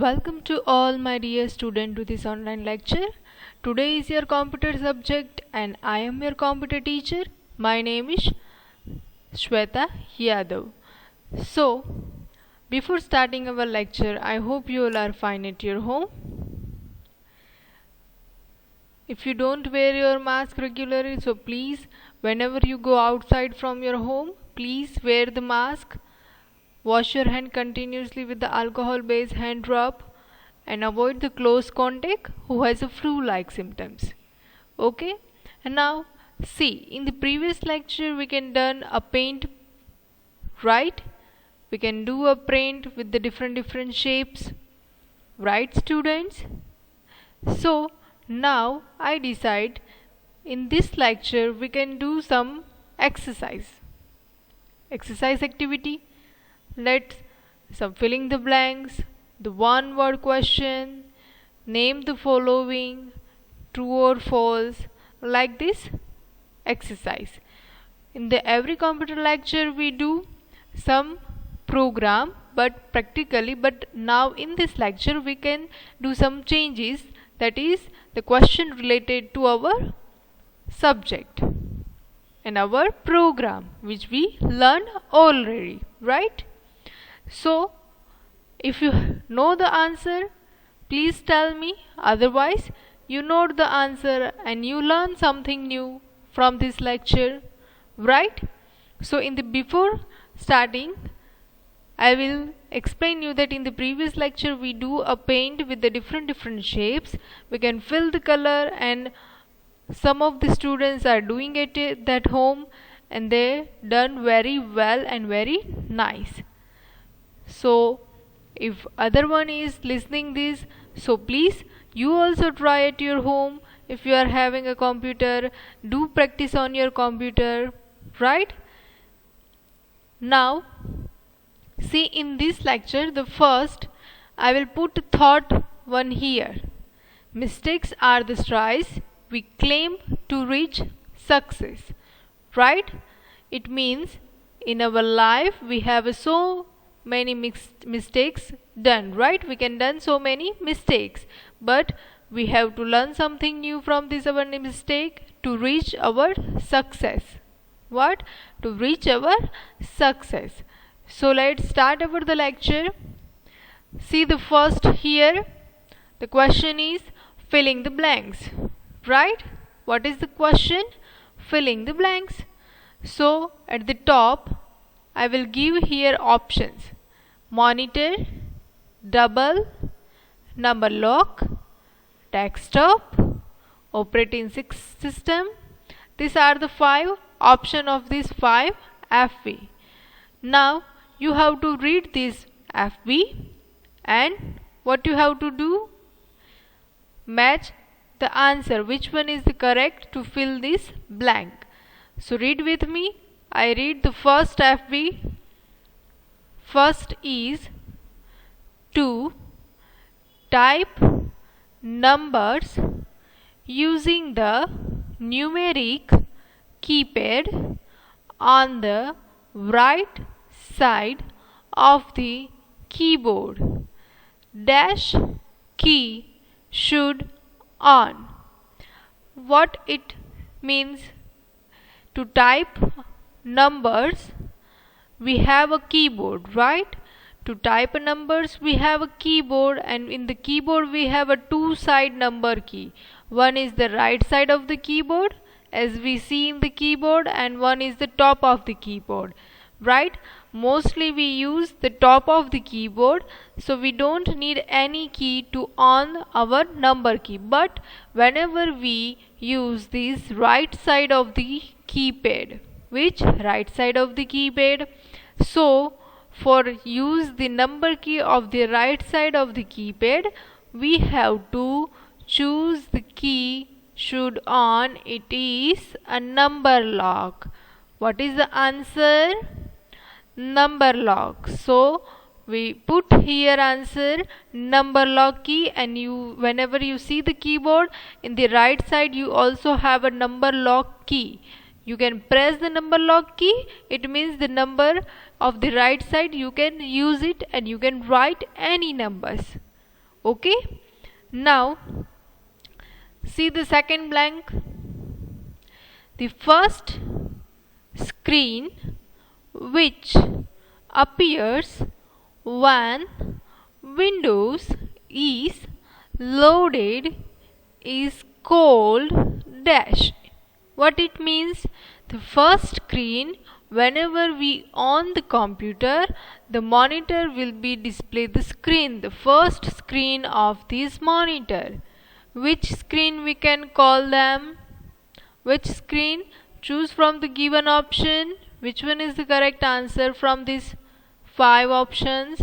Welcome to all my dear student to this online lecture. Today is your computer subject and I am your computer teacher. My name is Shweta Yadav. So, before starting our lecture, I hope you all are fine at your home. If you don't wear your mask regularly, so please, whenever you go outside from your home, please wear the mask. Wash your hand continuously with the alcohol-based hand rub and avoid the close contact who has a flu-like symptoms. Okay? And now, see, in the previous lecture we can done a paint, right? We can do a paint with the different shapes, right students? So, now I decide in this lecture we can do some exercise activity. Let's some filling the blanks, the one word question, name the following, true or false, like this exercise. In the every computer lecture we do some program but practically, but now in this lecture we can do some changes, that is the question related to our subject and our program which we learned already, right? So, if you know the answer, please tell me. Otherwise, you know the answer and you learn something new from this lecture, right? So, in the before starting, I will explain you that in the previous lecture we do a paint with the different shapes. We can fill the color and some of the students are doing it at home and they done very well and very nice. So if other one is listening this, so please you also try at your home. If you are having a computer, do practice on your computer, right? Now see, in this lecture the first I will put thought one here. Mistakes are the strides we claim to reach success, right? It means in our life we have so many mistakes done, right? We can done so many mistakes, but we have to learn something new from this our mistake to reach our success. What? To reach our success. So let's start over the lecture. See the first here, the question is filling the blanks, right? What is the question? Filling the blanks. So at the top I will give here options: monitor, double, number lock, desktop, operating system. These are the 5 options of these 5 FB. Now you have to read this FB and what you have to do? Match the answer. Which one is the correct to fill this blank? So read with me. I read the first FB. First is to type numbers using the numeric keypad on the right side of the keyboard. Dash key should on. What it means? To type numbers we have a keyboard, right? To type numbers we have a keyboard, and in the keyboard we have a 2-side number key. One is the right side of the keyboard as we see in the keyboard, and one is the top of the keyboard, right? Mostly we use the top of the keyboard, so we don't need any key to on our number key. But whenever we use this right side of the keypad, which right side of the keypad, so for use the number key of the right side of the keypad we have to choose the key should on. It is a number lock. What is the answer? Number lock. So we put here answer number lock key, and you whenever you see the keyboard in the right side you also have a number lock key. You can press the number lock key, it means the number of the right side you can use it and you can write any numbers, Okay, now see the second blank. The first screen which appears when Windows is loaded is called dash. What it means? The first screen, whenever we on the computer, the monitor will be display the screen, the first screen of this monitor. Which screen we can call them? Which screen? Choose from the given option. Which one is the correct answer from these 5 options?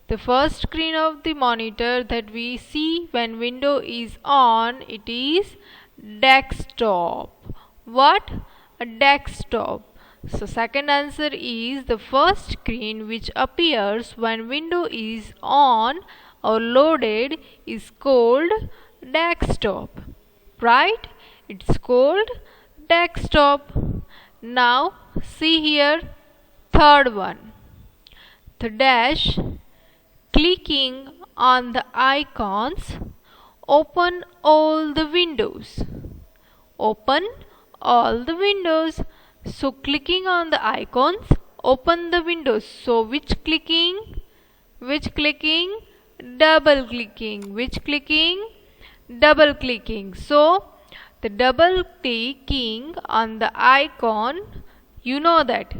The first screen of the monitor that we see when window is on, it is desktop. What? A desktop. So second answer is the first screen which appears when window is on or loaded is called desktop. Right? It's called desktop. Now see here, third one. The dash, clicking on the icons, open all the windows. Open all the windows. So clicking on the icons, open the windows. So which clicking? Which clicking? Double clicking. Which clicking? Double clicking. So the double clicking on the icon, you know that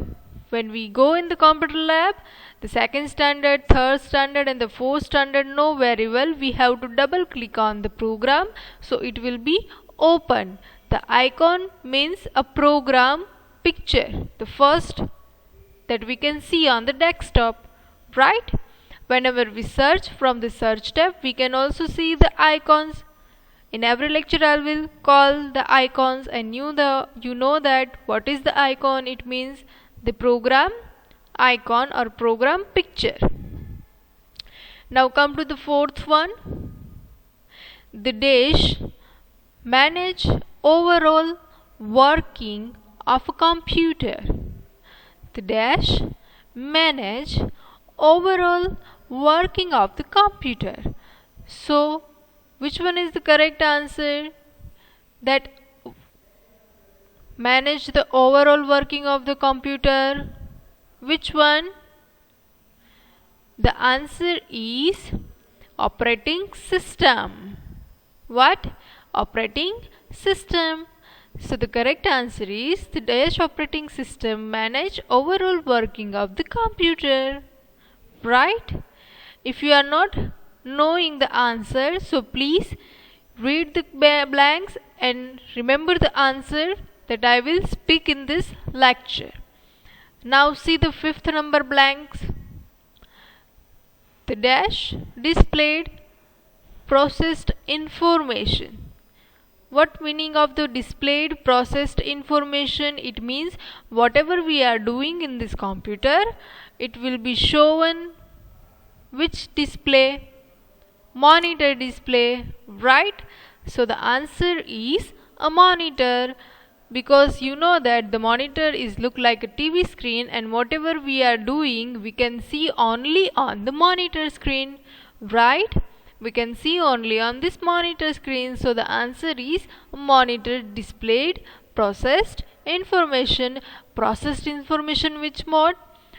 when we go in the computer lab, the second standard, third standard and the fourth standard know very well we have to double click on the program, so it will be open. The icon means a program picture, the first that we can see on the desktop, right? Whenever we search from the search tab, we can also see the icons. In every lecture I will call the icons, and you know that what is the icon? It means the program icon or program picture. Now come to the fourth one. The dash, manage overall working of a computer. The dash, manage overall working of the computer. So which one is the correct answer? That manage the overall working of the computer. Which one? The answer is operating system. What? Operating system. So the correct answer is the dash operating system manage overall working of the computer. Right? If you are not knowing the answer, so please read the blanks and remember the answer that I will speak in this lecture. Now see the fifth number blanks. The dash, displayed processed information. What meaning of the displayed processed information? It means whatever we are doing in this computer, it will be shown which display? Monitor display, right? So the answer is a monitor, because you know that the monitor is look like a TV screen, and whatever we are doing we can see only on the monitor screen, right? We can see only on this monitor screen. So the answer is monitor displayed processed information. Processed information which mode?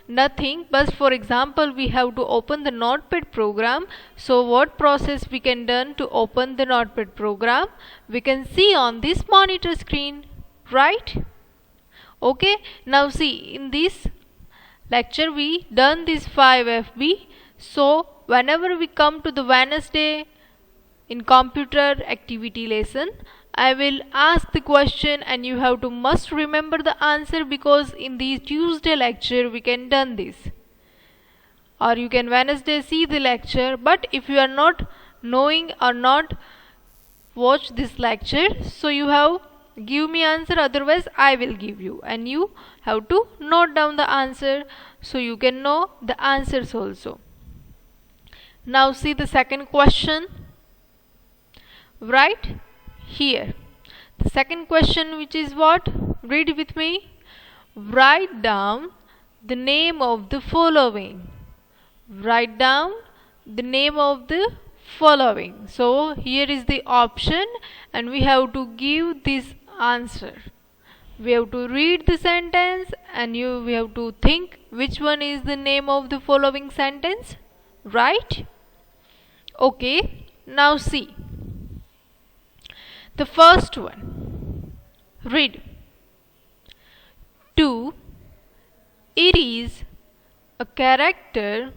Nothing, but for example we have to open the Notepad program. So what process we can done to open the Notepad program? We can see on this monitor screen, right? Okay, now see, in this lecture we done this 5 FB. So whenever we come to the Wednesday in computer activity lesson, I will ask the question and you have to must remember the answer, because in the Tuesday lecture we can done this, or you can Wednesday see the lecture. But if you are not knowing or not watch this lecture, so you have give me answer, otherwise I will give you, and you have to note down the answer so you can know the answers also. Now see the second question right here. The second question, which is what? Read with me. Write down the name of the following. Write down the name of the following. So here is the option and we have to give this answer. We have to read the sentence and we have to think which one is the name of the following sentence, right? Okay, now see the first one. Read. 2. It is a character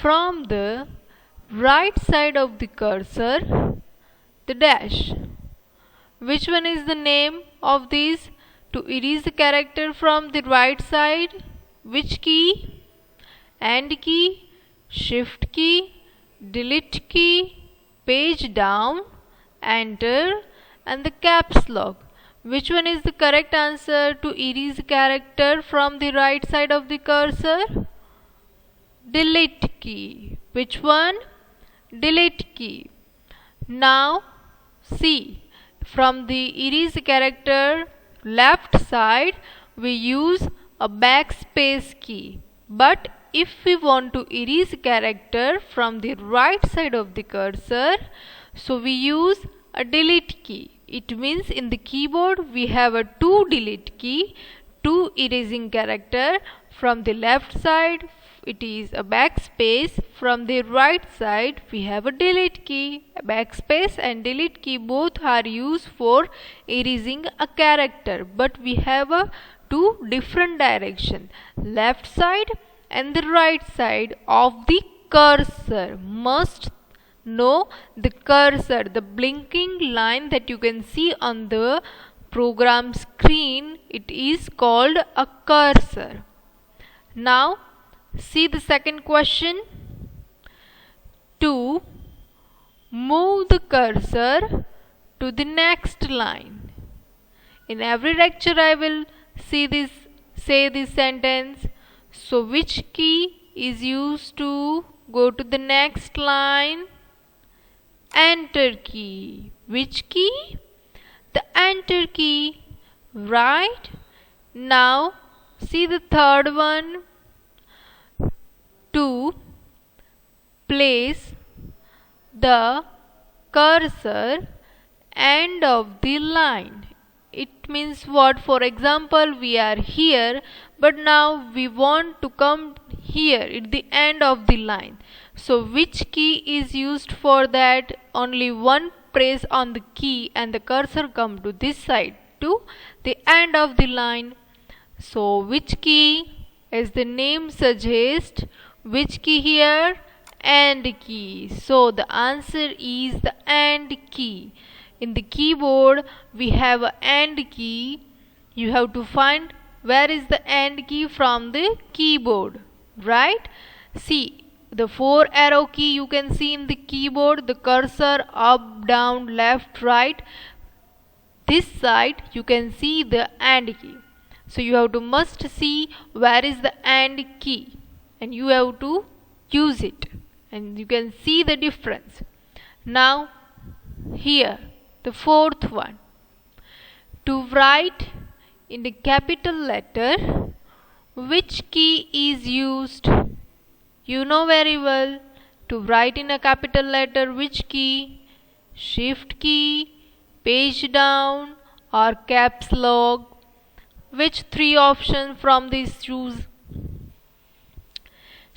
from the right side of the cursor, the dash. Which one is the name of these? To erase the character from the right side, which key? And key, shift key, delete key, page down, enter, and the caps lock. Which one is the correct answer to erase the character from the right side of the cursor? Delete key. Which one? Delete key. Now see, from the erase character left side we use a backspace key, but if we want to erase character from the right side of the cursor, so we use a delete key. It means in the keyboard we have a 2 delete key, 2 erasing character. From the left side it is a backspace, from the right side we have a delete key. Backspace and delete key both are used for erasing a character, but we have a 2 different direction, left side and the right side of the cursor. Must know the cursor, the blinking line that you can see on the program screen, it is called a cursor. Now see the second question. 2. Move the cursor to the next line. In every lecture I will say this sentence. So which key is used to go to the next line? Enter key. Which key? The enter key. Right? Now see the third one. To place the cursor end of the line. It means what? For example, we are here, but now we want to come here at the end of the line. So which key is used for that? Only one press on the key and the cursor come to this side, to the end of the line. So which key? As the name suggests, which key here? AND key. So the answer is the AND key. In the keyboard we have a AND key. You have to find where is the AND key from the keyboard, right? See the 4 arrow key you can see in the keyboard, the cursor up, down, left, right. This side you can see the AND key. So you have to must see where is the AND key and you have to use it, and you can see the difference. Now here the fourth one. To write in the capital letter, which key is used? You know very well. To write in a capital letter, which key? Shift key, page down, or caps lock? Which 3 options from these choose?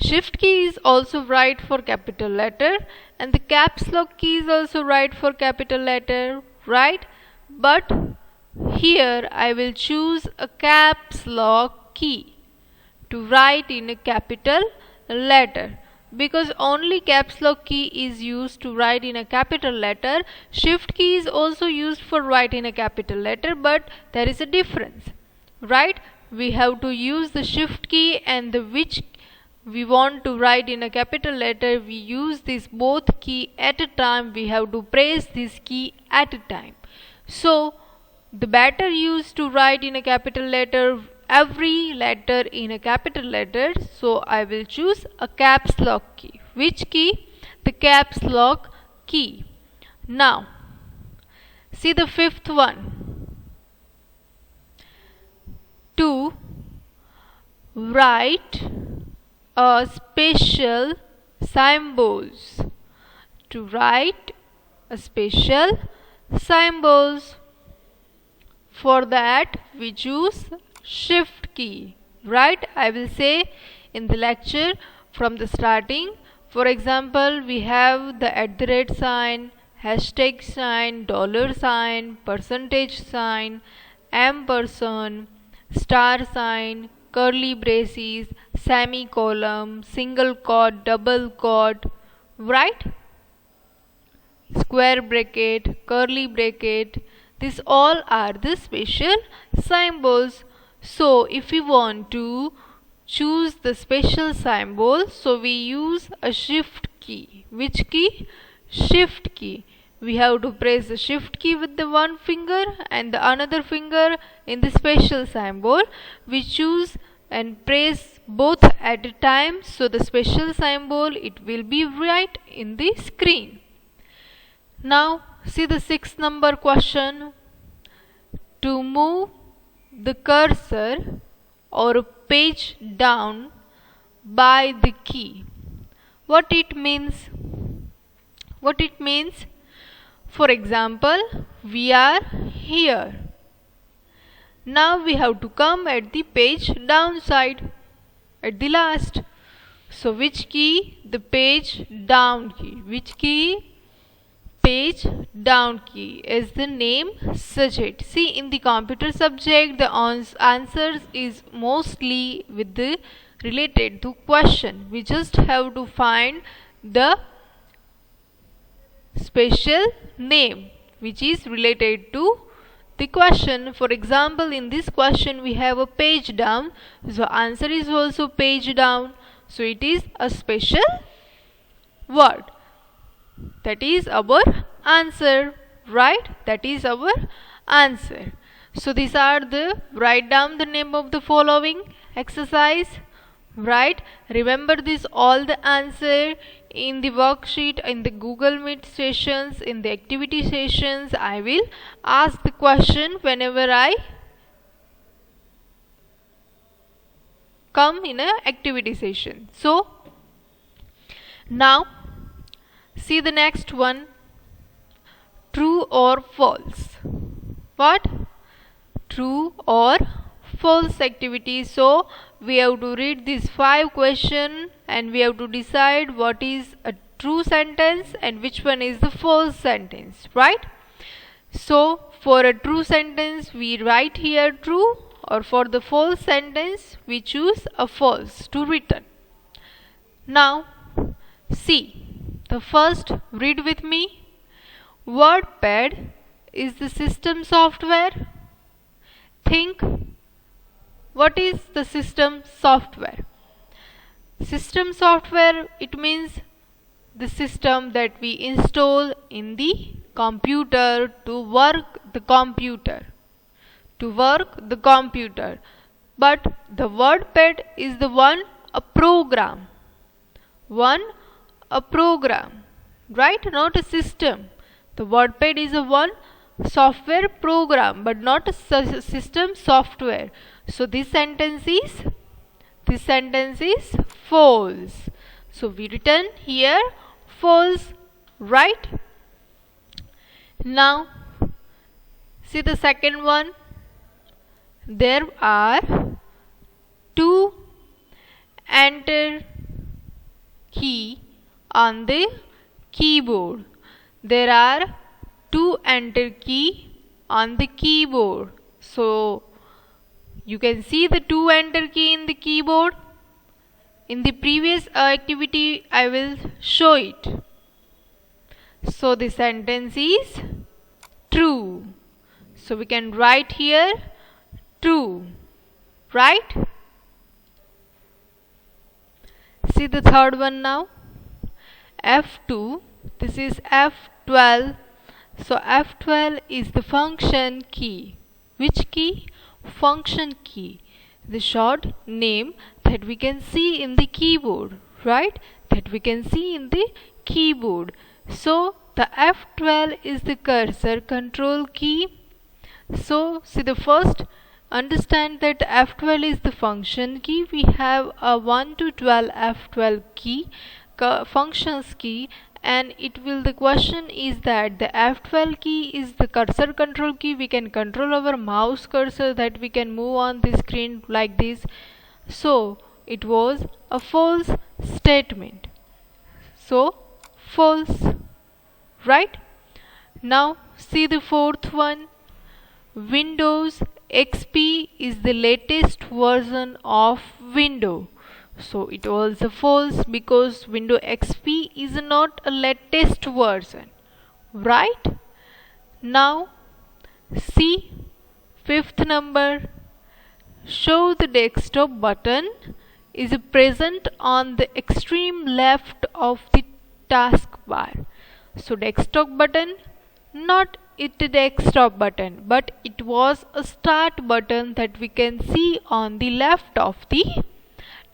Shift key is also right for capital letter and the caps lock key is also right for capital letter, right? But here I will choose a caps lock key to write in a capital letter, because only caps lock key is used to write in a capital letter. Shift key is also used for write in a capital letter, but there is a difference, right? We have to use the shift key and the which we want to write in a capital letter, we use this both key at a time. We have to press this key at a time. So the better used to write in a capital letter, every letter in a capital letter. So I will choose a caps lock key. Which key? The caps lock key. Now see the fifth one. To write a special symbols. To write a special symbols. For that we choose shift key. Right? I will say in the lecture from the starting. For example, we have the @ sign, hashtag sign, dollar sign, percentage sign, ampersand, star sign, curly braces, semicolon, single quote, double quote, right? Square bracket, curly bracket. These all are the special symbols. So if we want to choose the special symbol, so we use a shift key. Which key? Shift key. We have to press the shift key with the one finger and the another finger in the special symbol. We choose and press both at a time, so the special symbol it will be right in the screen. Now see the 6th number question. To move the cursor or page down by the key. What it means? What it means? For example, we are here. Now we have to come at the page down side, at the last. So which key? The page down key. Which key? Page down key, as the name suggests. See, in the computer subject, the answers is mostly with the related to question. We just have to find the special name which is related to the question. For example, in this question we have a page down, so answer is also page down. So it is a special word. That is our answer, right? That is our answer. So these are the, write down the name of the following exercise, right? Remember this all the answer in the worksheet, in the Google Meet sessions, in the activity sessions. I will ask the question whenever I come in a activity session. So now see the next one. True or false? What? True or false activity. So we have to read these 5 questions and we have to decide what is a true sentence and which one is the false sentence, right? So for a true sentence we write here true, or for the false sentence we choose a false to return. Now see the first, read with me. WordPad is the system software. Think, what is the system software? System software, it means the system that we install in the computer to work the computer. To work the computer. But the WordPad is the one, a program. A program, right? Not a system. The WordPad is a one software program, but not a system software. So this sentence is false. So we return here false, right? Now see the second one. There are 2 enter key on the keyboard. There are 2 enter key on the keyboard. So you can see the 2 enter key in the keyboard. In the previous activity I will show it. So the sentence is true. So we can write here true, right? See the third one now. F2, this is F12. So F12 is the function key. Which key? Function key. The short name that we can see in the keyboard, right? That we can see in the keyboard. So the F12 is the cursor control key. So see the first, understand that F12 is the function key. We have a 1 to 12 F12 key. functions key, and the question is that the F12 key is the cursor control key. We can control our mouse cursor, that we can move on the screen like this. So it was a false statement. So false, right? Now see the fourth one. Windows XP is the latest version of Windows. So it was a false, because Windows XP is not a latest version, right? Now see fifth number. Show the desktop button is present on the extreme left of the taskbar. So desktop button, not it desktop button, but it was a start button that we can see on the left of the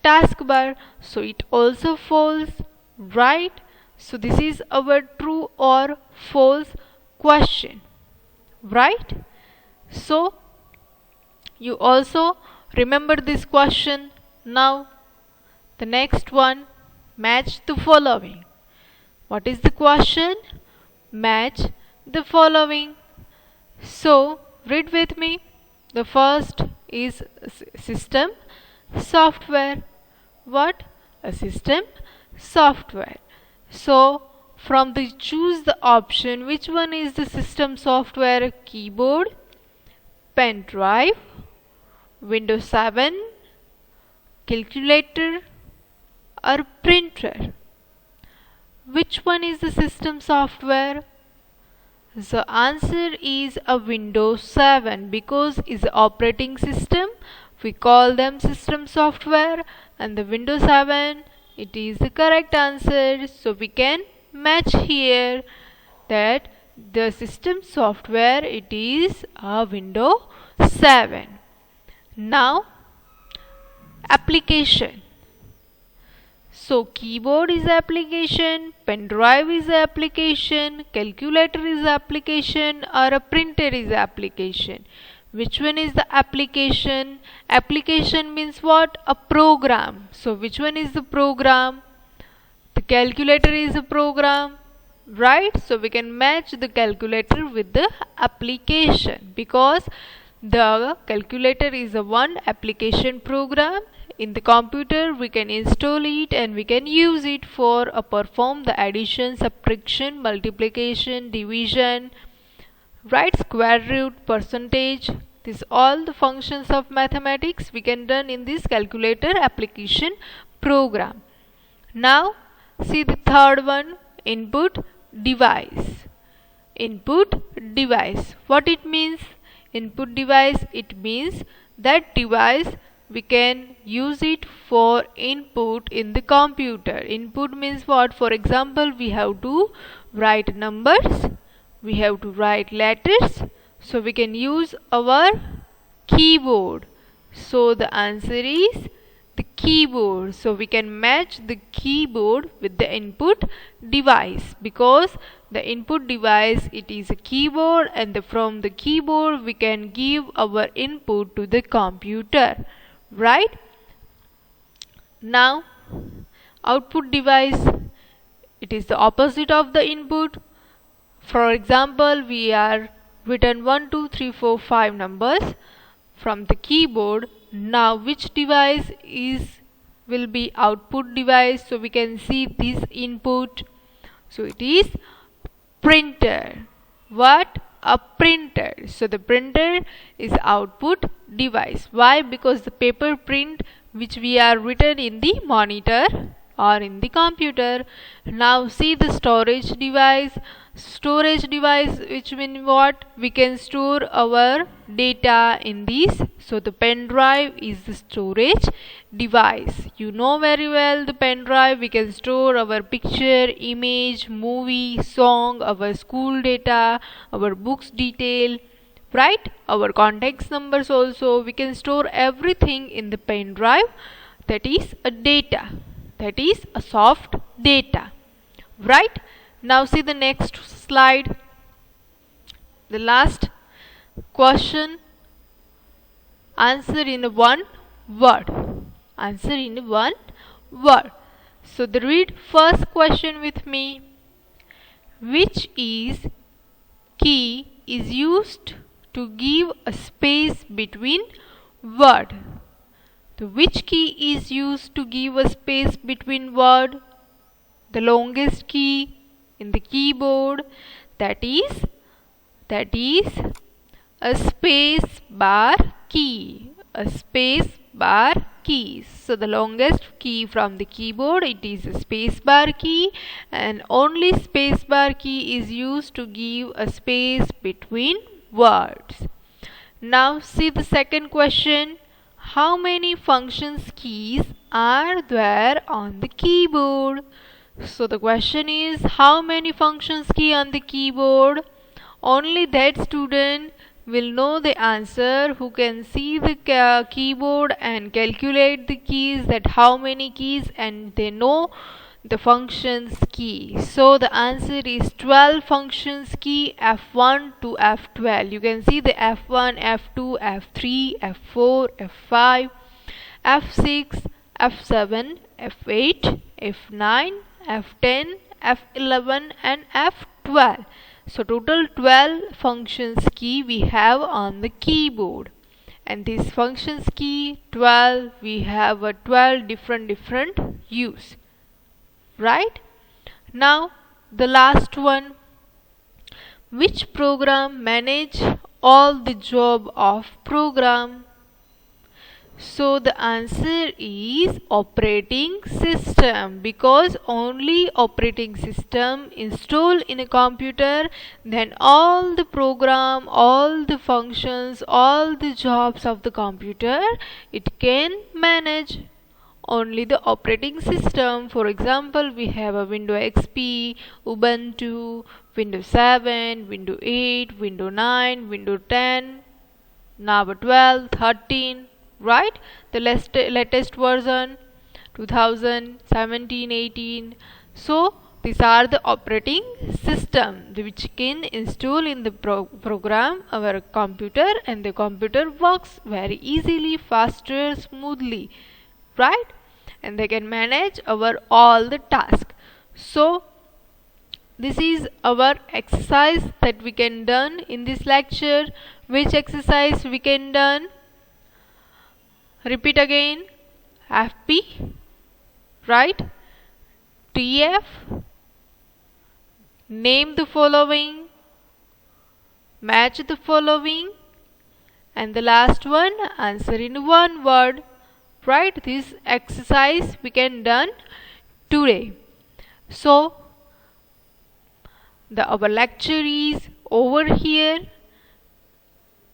taskbar. So it also false, right? So this is our true or false question, right? So you also remember this question. Now the next one, match the following. What is the question? Match the following. So read with me. The first is system software. What? A system software. So from the choose the option, which one is the system software? Keyboard, pen drive, Windows 7, calculator, or printer. Which one is the system software? The answer is a Windows 7, because it's the operating system. We call them system software, and the Windows 7, it is the correct answer. So we can match here that the system software, it is a Windows 7. Now application. So keyboard is application, pen drive is application, calculator is application, or a printer is application. Which one is the application? Application means what? A program. So which one is the program? The calculator is a program, right? So we can match the calculator with the application, because the calculator is a one application program. In the computer we can install it and we can use it for perform the addition, subtraction, multiplication, division, right? Square root, percentage. These all the functions of mathematics we can done in this calculator application program. Now see the third one, input device. Input device. What it means? Input device, it means that device we can use it for input in the computer. Input means what? For example, we have to write numbers, we have to write letters, so we can use our keyboard. So the answer is the keyboard. So we can match the keyboard with the input device, because the input device, it is a keyboard, and from the keyboard we can give our input to the computer, right? Now output device, it is the opposite of the input. For example, we are written 1 2 3 4 5 numbers from the keyboard. Now which device will be output device? So we can see this input. So it is printer. What? A printer. So the printer is output device. Why? Because the paper print which we are written in the monitor or in the computer. Now see the storage device. Storage device, which means what? We can store our data in this. So the pen drive is the storage device. You know very well the pen drive, we can store our picture, image, movie, song, our school data, our books detail, right? Our contacts numbers also. We can store everything in the pen drive. That is a data. That is a soft data, right? Now see the next slide. The last question. Answer in one word. Answer in one word. So the read first question with me. Which is key is used to give a space between word? So which key is used to give a space between word? The longest key in the keyboard, that is a space bar key. A space bar key. So the longest key from the keyboard, it is a space bar key, and only space bar key is used to give a space between words. Now see the second question. How many functions keys are there on the keyboard? So the question is, how many functions key on the keyboard? Only that student will know the answer who can see the keyboard and calculate the keys, that how many keys, and they know the functions key. So the answer is 12 functions key, F1 to F12. You can see the F1, F2, F3, F4, F5, F6, F7, F8, F9, F10, F11 and F12. So total 12 functions key we have on the keyboard, and this functions key 12, we have a 12 different use. Right? Now the last one. Which program manage all the job of program? So the answer is operating system, because only operating system installed in a computer, then all the program, all the functions, all the jobs of the computer, it can manage. Only the operating system. For example, we have a Windows XP, Ubuntu, Windows 7, Windows 8, Windows 9, Windows 10, now 12, 13. Right? The latest version 2017, 18. So these are the operating system which can install in the program our computer, and the computer works very easily, faster, smoothly. Right? And they can manage our all the tasks. So this is our exercise that we can done in this lecture. Which exercise we can done? Repeat again. FP, right? TF, name the following, match the following, and the last one, answer in one word. Right? This exercise we can done today. So our lecture is over here.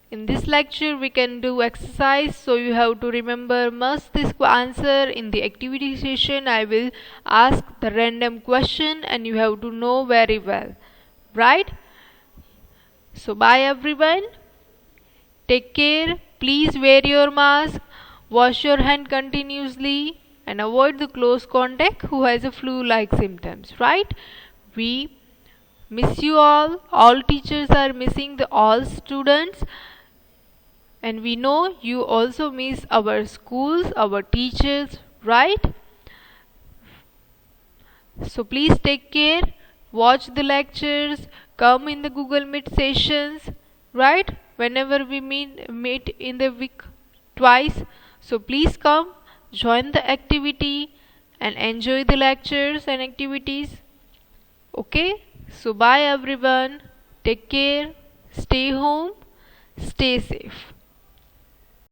In this lecture we can do exercise, so you have to remember must this answer. In the activity session I will ask the random question and you have to know very well. Right? So bye everyone. Take care. Please wear your mask, wash your hand continuously, and avoid the close contact who has a flu-like symptoms. Right? We miss you all. All teachers are missing the all students. And we know you also miss our schools, our teachers, right? So please take care, watch the lectures, come in the Google Meet sessions, right? Whenever we meet in the week twice. So please come, join the activity and enjoy the lectures and activities. Okay? So bye everyone. Take care, stay home, stay safe.